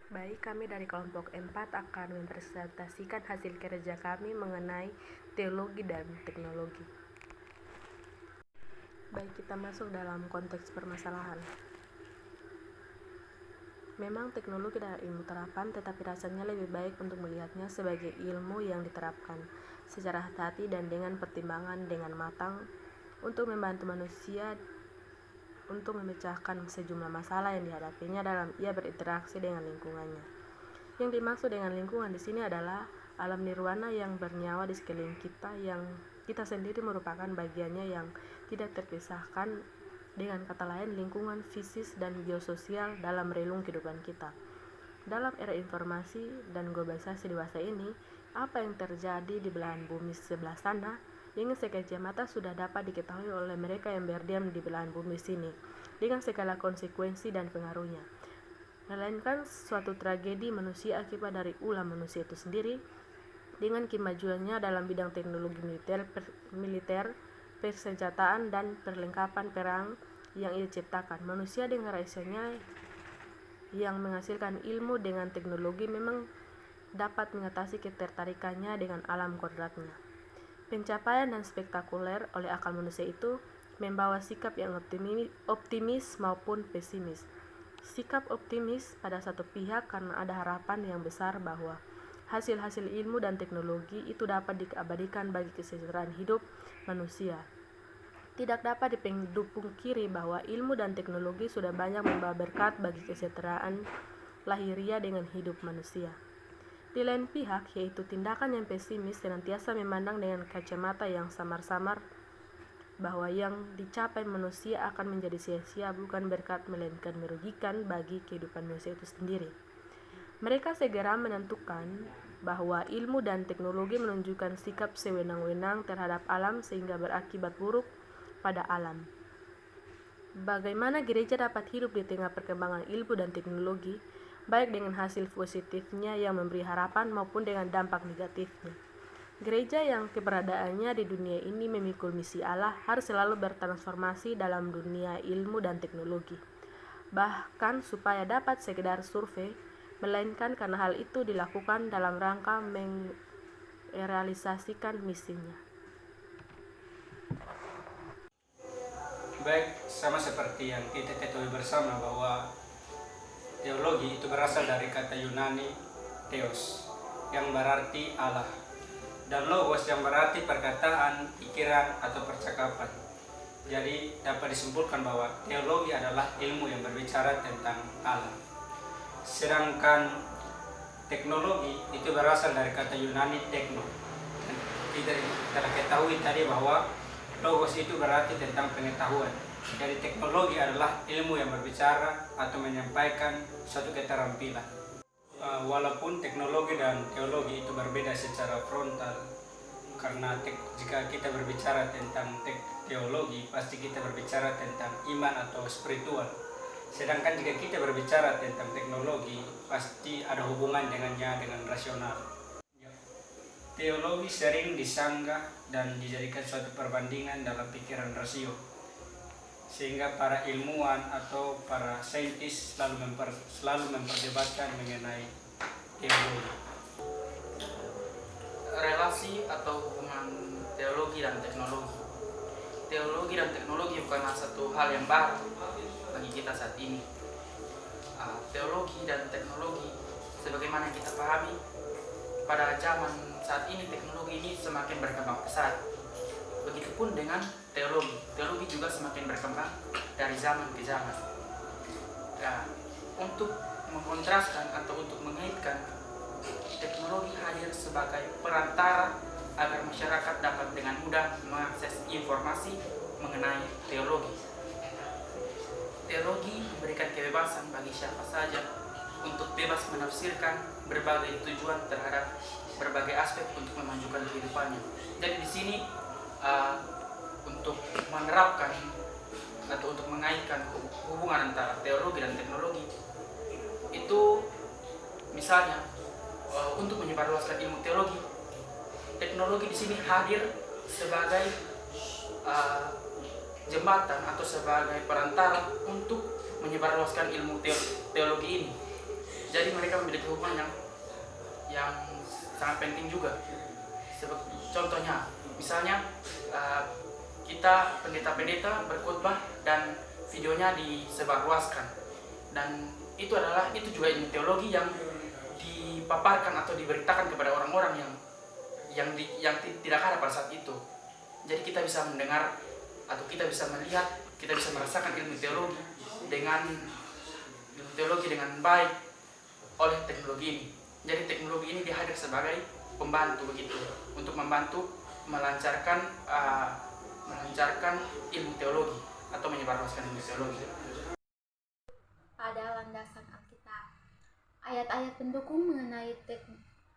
Baik, kami dari kelompok 4 akan mempresentasikan hasil kerja kami mengenai teologi dan teknologi. Baik, kita masuk dalam konteks permasalahan. Memang teknologi adalah ilmu terapan, tetapi rasanya lebih baik untuk melihatnya sebagai ilmu yang diterapkan secara hati-hati dan dengan pertimbangan dengan matang untuk membantu manusia untuk memecahkan sejumlah masalah yang dihadapinya dalam ia berinteraksi dengan lingkungannya. Yang dimaksud dengan lingkungan di sini adalah alam nirwana yang bernyawa di sekeliling kita, yang kita sendiri merupakan bagiannya yang tidak terpisahkan. Dengan kata lain, lingkungan fisis dan biososial dalam relung kehidupan kita. Dalam era informasi dan globalisasi dewasa ini, apa yang terjadi di belahan bumi sebelah sana dengan sekejap mata sudah dapat diketahui oleh mereka yang berdiam di belahan bumi sini, dengan segala konsekuensi dan pengaruhnya. Melainkan suatu tragedi manusia akibat dari ulah manusia itu sendiri, dengan kemajuannya dalam bidang teknologi militer, persenjataan, dan perlengkapan perang yang ia ciptakan. Manusia dengan raisanya yang menghasilkan ilmu dengan teknologi memang dapat mengatasi ketertarikannya dengan alam kodratnya. Pencapaian dan spektakuler oleh akal manusia itu membawa sikap yang optimis maupun pesimis. Sikap optimis pada satu pihak karena ada harapan yang besar bahwa hasil-hasil ilmu dan teknologi itu dapat diabadikan bagi kesejahteraan hidup manusia. Tidak dapat dipungkiri bahwa ilmu dan teknologi sudah banyak membawa berkat bagi kesejahteraan lahiriah dengan hidup manusia. Di lain pihak, yaitu tindakan yang pesimis senantiasa memandang dengan kacamata yang samar-samar bahwa yang dicapai manusia akan menjadi sia-sia, bukan berkat melainkan merugikan bagi kehidupan manusia itu sendiri. Mereka segera menentukan bahwa ilmu dan teknologi menunjukkan sikap sewenang-wenang terhadap alam sehingga berakibat buruk pada alam. Bagaimana gereja dapat hidup di tengah perkembangan ilmu dan teknologi, baik dengan hasil positifnya yang memberi harapan maupun dengan dampak negatifnya? Gereja yang keberadaannya di dunia ini memikul misi Allah harus selalu bertransformasi dalam dunia ilmu dan teknologi. Bahkan supaya dapat sekedar survei, melainkan karena hal itu dilakukan dalam rangka merealisasikan misinya. Baik, sama seperti yang kita ketahui bersama bahwa teologi itu berasal dari kata Yunani theos, yang berarti Allah, dan logos yang berarti perkataan, pikiran, atau percakapan. Jadi dapat disimpulkan bahwa teologi adalah ilmu yang berbicara tentang Allah. Sedangkan teknologi itu berasal dari kata Yunani tekno. Kita telah ketahui tadi bahwa logos itu berarti tentang pengetahuan. Jadi teknologi adalah ilmu yang berbicara atau menyampaikan suatu keterampilan. Walaupun teknologi dan teologi itu berbeda secara frontal, karena jika kita berbicara tentang teologi, pasti kita berbicara tentang iman atau spiritual. Sedangkan jika kita berbicara tentang teknologi, pasti ada hubungan dengannya dengan rasional. Teologi sering disanggah dan dijadikan suatu perbandingan dalam pikiran rasio, sehingga para ilmuwan atau para saintis selalu memperdebatkan mengenai teologi. Relasi atau hubungan teologi dan teknologi. Teologi dan teknologi bukanlah satu hal yang baru bagi kita saat ini. Teologi dan teknologi sebagaimana kita pahami, pada zaman saat ini teknologi ini semakin berkembang pesat. Begitupun dengan teologi. Teologi juga semakin berkembang dari zaman ke zaman. Untuk mengkontraskan atau untuk mengaitkan, teknologi hadir sebagai perantara agar masyarakat dapat dengan mudah mengakses informasi mengenai teologi. Teologi memberikan kebebasan bagi siapa saja untuk bebas menafsirkan berbagai tujuan terhadap berbagai aspek untuk memajukan kehidupannya. Jadi di sini untuk menerapkan atau untuk mengaitkan hubungan antara teologi dan teknologi itu, misalnya untuk menyebarluaskan ilmu teologi, teknologi di sini hadir sebagai jembatan atau sebagai perantara untuk menyebarluaskan ilmu teologi ini. Jadi mereka memiliki hubungan yang sangat penting juga. Contohnya, misalnya kita pendeta-pendeta berkhotbah dan videonya disebarluaskan, dan itu juga ilmu teologi yang dipaparkan atau diberitakan kepada orang-orang yang tidak ada pada saat itu. Jadi kita bisa mendengar atau kita bisa melihat, kita bisa merasakan ilmu teologi dengan baik oleh teknologi ini. Jadi teknologi ini dihadir sebagai pembantu begitu, untuk membantu melancarkan ilmu teologi atau menyebarluaskan ilmu teologi. Pada landasan Alkitab, ayat-ayat pendukung mengenai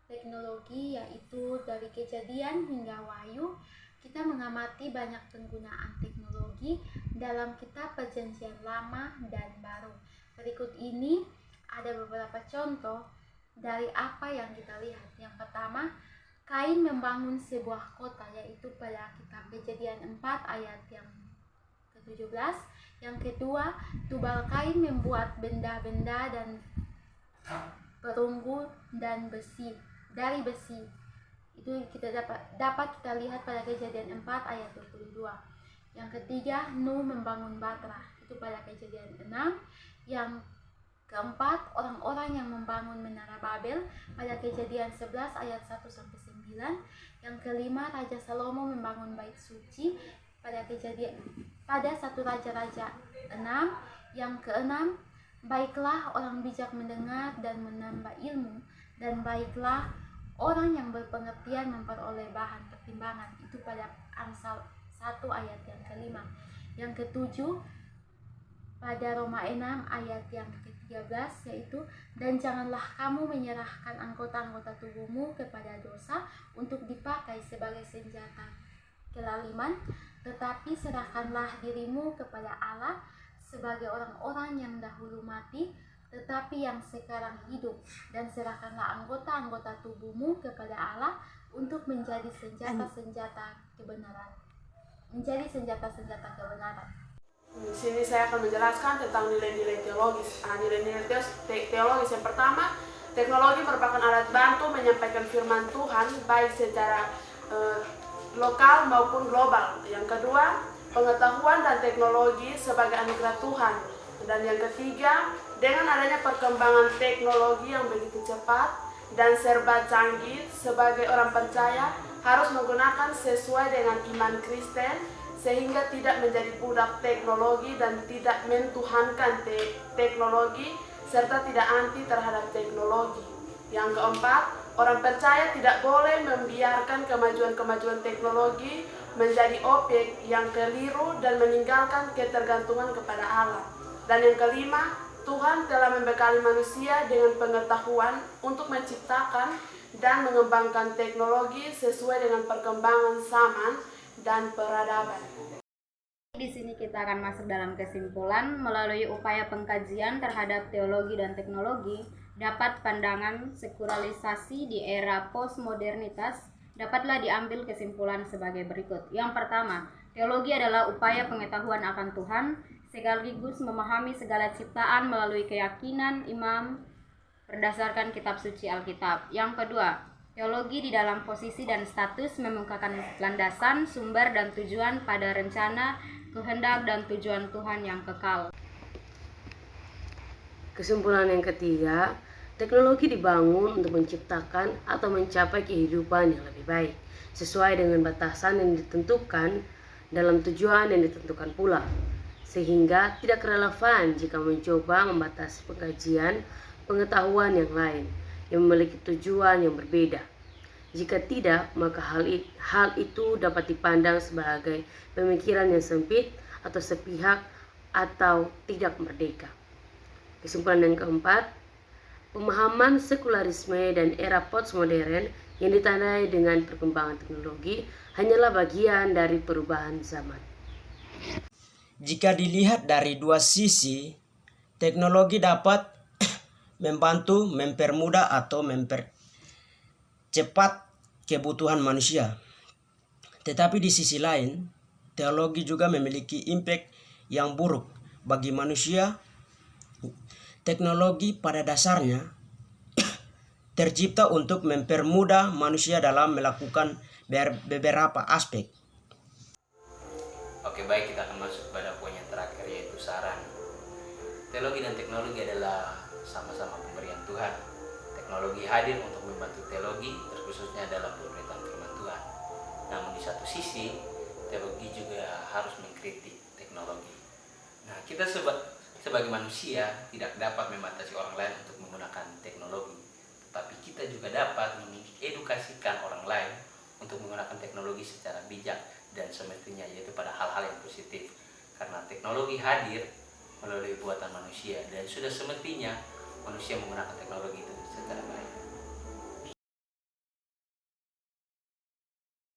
teknologi yaitu dari Kejadian hingga Wahyu. Kita mengamati banyak penggunaan teknologi dalam kitab Perjanjian Lama dan Baru. Berikut ini ada beberapa contoh dari apa yang kita lihat. Yang pertama, Kain membangun sebuah kota, yaitu pada kitab Kejadian 4 ayat yang ke-17. Yang kedua, Tubal Kain membuat benda-benda dan perunggu dan besi dari besi. Itu kita dapat kita lihat pada Kejadian 4 ayat 22. Yang ketiga, Nuh membangun Batra, itu pada Kejadian 6. Yang keempat, orang-orang yang membangun Menara Babel pada Kejadian 11 ayat 1-9. Yang kelima, Raja Salomo membangun Bait Suci pada 1 Raja-Raja 6. Yang keenam, baiklah orang bijak mendengar dan menambah ilmu, dan baiklah orang yang berpengertian memperoleh bahan pertimbangan, itu pada Amsal 1 ayat yang kelima. Yang ketujuh, pada Roma 6 ayat yang ke-13, yaitu, dan janganlah kamu menyerahkan anggota-anggota tubuhmu kepada dosa untuk dipakai sebagai senjata kelaliman, tetapi serahkanlah dirimu kepada Allah sebagai orang-orang yang dahulu mati tetapi yang sekarang hidup, dan serahkanlah anggota-anggota tubuhmu kepada Allah untuk menjadi senjata-senjata kebenaran. Di sini saya akan menjelaskan tentang nilai-nilai teologis. Nilai-nilai teologis yang pertama, teknologi merupakan alat bantu menyampaikan firman Tuhan baik secara lokal maupun global. Yang kedua, pengetahuan dan teknologi sebagai anugerah Tuhan. Dan yang ketiga, dengan adanya perkembangan teknologi yang begitu cepat dan serba canggih, sebagai orang percaya harus menggunakan sesuai dengan iman Kristen, sehingga tidak menjadi budak teknologi dan tidak mentuhankan teknologi, serta tidak anti terhadap teknologi. Yang keempat, orang percaya tidak boleh membiarkan kemajuan-kemajuan teknologi menjadi objek yang keliru dan meninggalkan ketergantungan kepada Allah. Dan yang kelima, Tuhan telah membekali manusia dengan pengetahuan untuk menciptakan dan mengembangkan teknologi sesuai dengan perkembangan zaman dan peradaban. Di sini kita akan masuk dalam kesimpulan. Melalui upaya pengkajian terhadap teologi dan teknologi, dapat pandangan sekularilisasi di era postmodernitas dapatlah diambil kesimpulan sebagai berikut. Yang pertama, teologi adalah upaya pengetahuan akan Tuhan sekaligus memahami segala ciptaan melalui keyakinan imam berdasarkan kitab suci Alkitab. Yang kedua, teologi di dalam posisi dan status memukakan landasan, sumber, dan tujuan pada rencana, kehendak, dan tujuan Tuhan yang kekal. Kesimpulan yang ketiga, teknologi dibangun untuk menciptakan atau mencapai kehidupan yang lebih baik, sesuai dengan batasan yang ditentukan dalam tujuan yang ditentukan pula, sehingga tidak relevan jika mencoba membatasi pengkajian pengetahuan yang lain yang memiliki tujuan yang berbeda. Jika tidak, maka hal itu dapat dipandang sebagai pemikiran yang sempit atau sepihak atau tidak merdeka. Kesimpulan yang keempat, pemahaman sekularisme dan era postmodern yang ditandai dengan perkembangan teknologi hanyalah bagian dari perubahan zaman. Jika dilihat dari dua sisi, teknologi dapat membantu, mempermudah atau mempercepat kebutuhan manusia. Tetapi di sisi lain, teologi juga memiliki impact yang buruk bagi manusia. Teknologi pada dasarnya tercipta untuk mempermudah manusia dalam melakukan beberapa aspek. Oke, baik, kita akan masuk pada poin yang terakhir, yaitu saran. Teknologi dan teknologi adalah sama-sama pemberian Tuhan. Teknologi hadir untuk membantu teologi, terkhususnya dalam pemberitaan firman Tuhan. Namun di satu sisi, teologi juga harus mengkritik teknologi. Nah, kita sebagai manusia tidak dapat membatasi orang lain untuk menggunakan teknologi, tetapi kita juga dapat mengedukasikan orang lain untuk menggunakan teknologi secara bijak dan semestinya, yaitu pada hal-hal yang positif. Karena teknologi hadir melalui buatan manusia dan sudah semestinya manusia menggunakan teknologi itu secara baik.